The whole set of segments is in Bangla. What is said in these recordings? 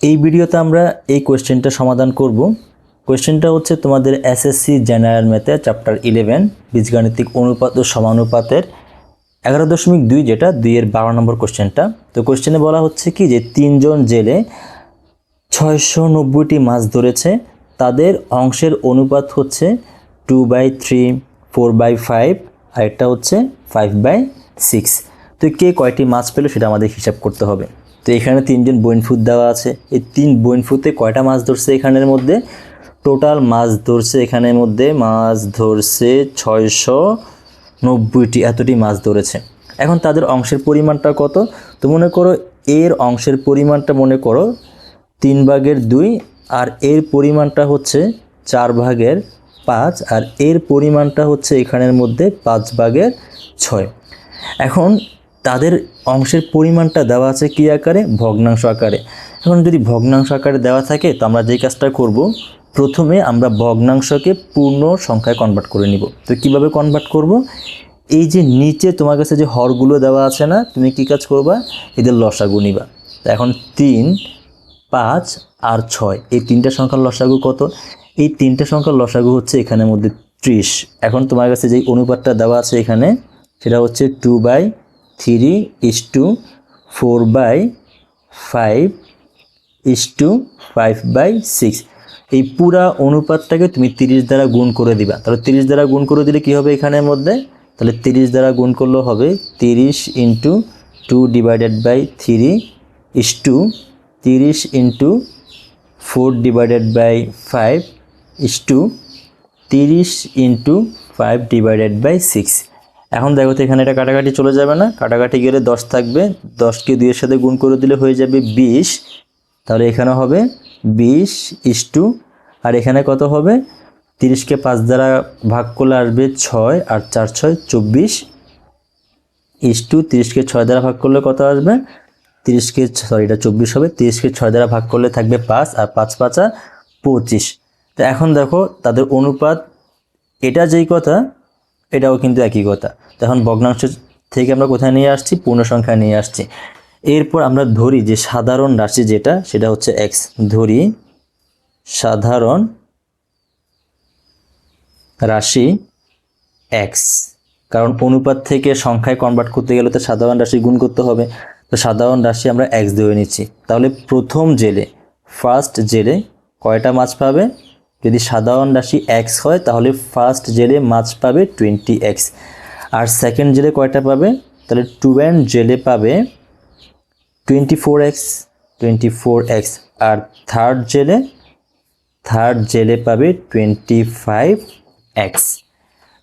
এই ভিডিওতে আমরা এই কোশ্চেনটা সমাধান করব। কোশ্চেনটা হচ্ছে তোমাদের এসএসসি জেনারেল ম্যাথে চ্যাপ্টার 11 বীজগাণিতিক অনুপাত ও সমানুপাতের 11.2 যেটা 2 এর 12 নম্বর কোশ্চেনটা। তো কোশ্চেনে বলা হচ্ছে কি যে তিনজন জেলে 690টি মাছ ধরেছে, তাদের অংশের অনুপাত হচ্ছে 2/3, 4/5 আর একটা হচ্ছে 5/6। তো কে কয়টি মাছ পেল সেটা আমাদের হিসাব করতে হবে। তো এখানে তিনজন বইনফুত দেওয়া আছে, এই তিন বইনফুতে কয়টা মাছ ধরছে এখানের মধ্যে টোটাল মাছ ধরছে, এখানের মধ্যে মাছ ধরছে 690টি, এতটি মাছ ধরেছে। এখন তাদের অংশের পরিমাণটা কত? তো মনে করো এর অংশের পরিমাণটা মনে করো 3/2 আর এর পরিমাণটা হচ্ছে 4/5 আর এর পরিমাণটা হচ্ছে এখানের মধ্যে 5/6। এখন তাদের অংশের পরিমাণটা দেওয়া আছে কি আকারে? ভগ্নাংশ আকারে। এখন যদি ভগ্নাংশ আকারে দেওয়া থাকে তো আমরা যেই কাজটা করব, প্রথমে আমরা ভগ্নাংশকে পূর্ণ সংখ্যায় কনভার্ট করে নিব। তো কিভাবে কনভার্ট করব? এই যে নিচে তোমার কাছে যে হরগুলো দেওয়া আছে না, তুমি কি কাজ করবা? এদের লসাগু নিবা। এখন 3, 5 আর 6 এই তিনটা সংখ্যার লসাগু কত? এই তিনটা সংখ্যার লসাগু হচ্ছে এখানের মধ্যে 30। এখন তোমার কাছে যে অনুপাতটা দেওয়া আছে এখানে সেটা হচ্ছে 2/3:4/5:5/6। এই পুরা অনুপাতটাকে তুমি 30 দ্বারা গুণ করে দিবা। তাহলে 30 দ্বারা গুণ করে দিলে কি হবে এখানের মধ্যে? তাহলে 30 দ্বারা গুণ করলে হবে 30 × 2/3 30 × 4/5 30 × 5/6। এখন দেখো তো এখানে এটা কাটাকাটি চলে যাবে না? কাটাকাটি গেলে 10 থাকবে, 10কে 2 এর সাথে গুণ করে দিলে হয়ে যাবে 20। তাহলে এখানে হবে 20 আর এখানে কত হবে? 30কে 5 দ্বারা ভাগ করলে আসবে 6 আর 4 6 24 30কে 6 দ্বারা ভাগ করলে কত আসবে? 30কে এটা 24 হবে, 30কে 6 দ্বারা ভাগ করলে থাকবে 5 আর 5 5 25। তো এখন দেখো তাদের অনুপাত এটা যেই কথা এটাও কিন্তু একই কথা। তো এখন ভগ্নাংশ থেকে আমরা কোথায় নিয়ে আসছি? পূর্ণ সংখ্যা নিয়ে আসছি। এরপর আমরা ধরি যে সাধারণ রাশি যেটা সেটা হচ্ছে x। ধরি সাধারণ রাশি x, কারণ অনুপাত থেকে সংখ্যায় কনভার্ট করতে গেলে তো সাধারণ রাশি গুণ করতে হবে। তো সাধারণ রাশি আমরা x ধরে নিচ্ছি। তাহলে প্রথম জেলে ফার্স্ট জেলে কয়টা মাছ পাবে? যদি সাধারণ রাশি x হয় তাহলে ফার্স্ট জেলে মাছ পাবে 20x। আর সেকেন্ড জেলে কয়টা পাবে? তাহলে টুয়েন জেলে পাবে 24x। আর থার্ড জেলে পাবে 25x।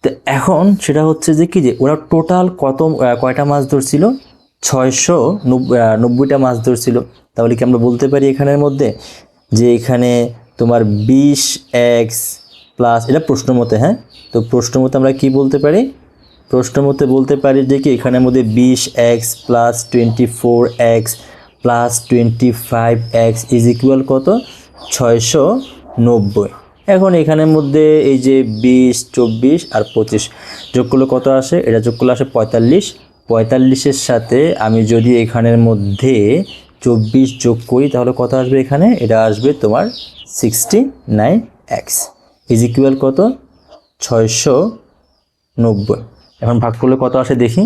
তো এখন সেটা হচ্ছে যে কি যে ওরা টোটাল কয়টা মাছ ধরছিল? 690টা মাছ ধরছিল। তাহলে কি আমরা বলতে পারি এখানের মধ্যে যে এখানে তোমার 20x প্লাস, এটা প্রশ্ন মতে, হ্যাঁ, তো প্রশ্ন মতে আমরা কি বলতে পারি? প্রশ্ন মতে বলতে পারি যে কি এখানের মধ্যে 20x plus 24x plus 25x is equal কত? 690। এখন এখানের মধ্যে এই যে 20, 24 আর 25 যোগ করলে কত আসে? এটা যোগ করলে আসে 45। 45-এর সাথে আমি যদি এখানের মধ্যে 24 যোগ করি তাহলে কত আসবে এখানে? এটা আসবে তোমার 69x ইজ ইকুয়াল কত? 690। এখন ভাগ করলে কত আসে দেখি।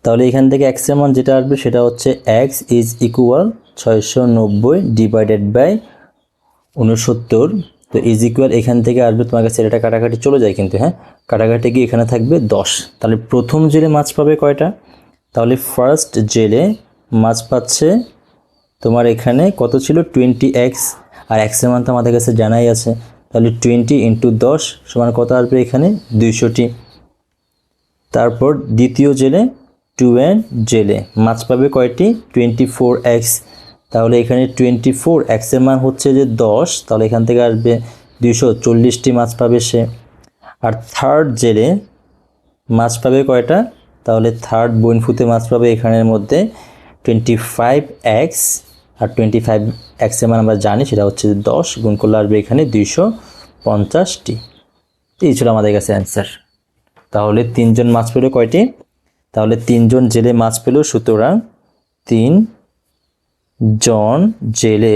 তাহলে এখান থেকে x এর মান যেটা আসবে সেটা হচ্ছে x ইজ ইকুয়াল 690/69। তো ইজ ইকুয়াল এখান থেকে আসবে তোমার কাছে এটা কাটাকাটি চলে যায় কিন্তু, হ্যাঁ, কাটাকাটি গিয়ে এখানে থাকবে 10। তাহলে প্রথম জেলে মাছ পাবে কয়টা? তাহলে ফার্স্ট জেলে মাছ পাচ্ছে তোমার এখানে কত ছিল? 20x। আর x এর মান তো আমাদের কাছে জানাই আছে। তাহলে 20 × 10 সমান কত আসবে এখানে? 200টি। তারপর দ্বিতীয় জেলে টুয়েন জেলে মাছ পাবে কয়টি? 24x। তাহলে এখানে 24x এর মান হচ্ছে যে 10, তাহলে এখান থেকে আসবে 240টি মাছ পাবে সে। আর থার্ড জেলে মাছ পাবে কয়টা? তাহলে থার্ড বইনফুতে মাছ পাবে এখানের মধ্যে 25x। আর 25x এর মান আমরা জানি সেটা হচ্ছে 10, গুণ করলে আসবে এখানে 250টি। এই ছিল আমাদের কাছে অ্যান্সার। তাহলে তিনজন মাছ পেল কয়টি? তাহলে তিনজন জেলে মাছ পেল, সুতরাং 3 জন জেলে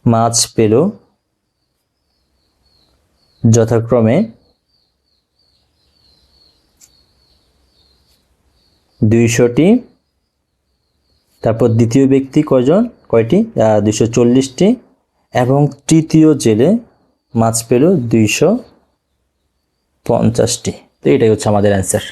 মাছ পেল যথাক্রমে 200টি, তারপর দ্বিতীয় ব্যক্তি কয়টি 240টি, এবং তৃতীয় জেলে মাছ পেল 250টি। তো এটাই হচ্ছে আমাদের অ্যান্সার।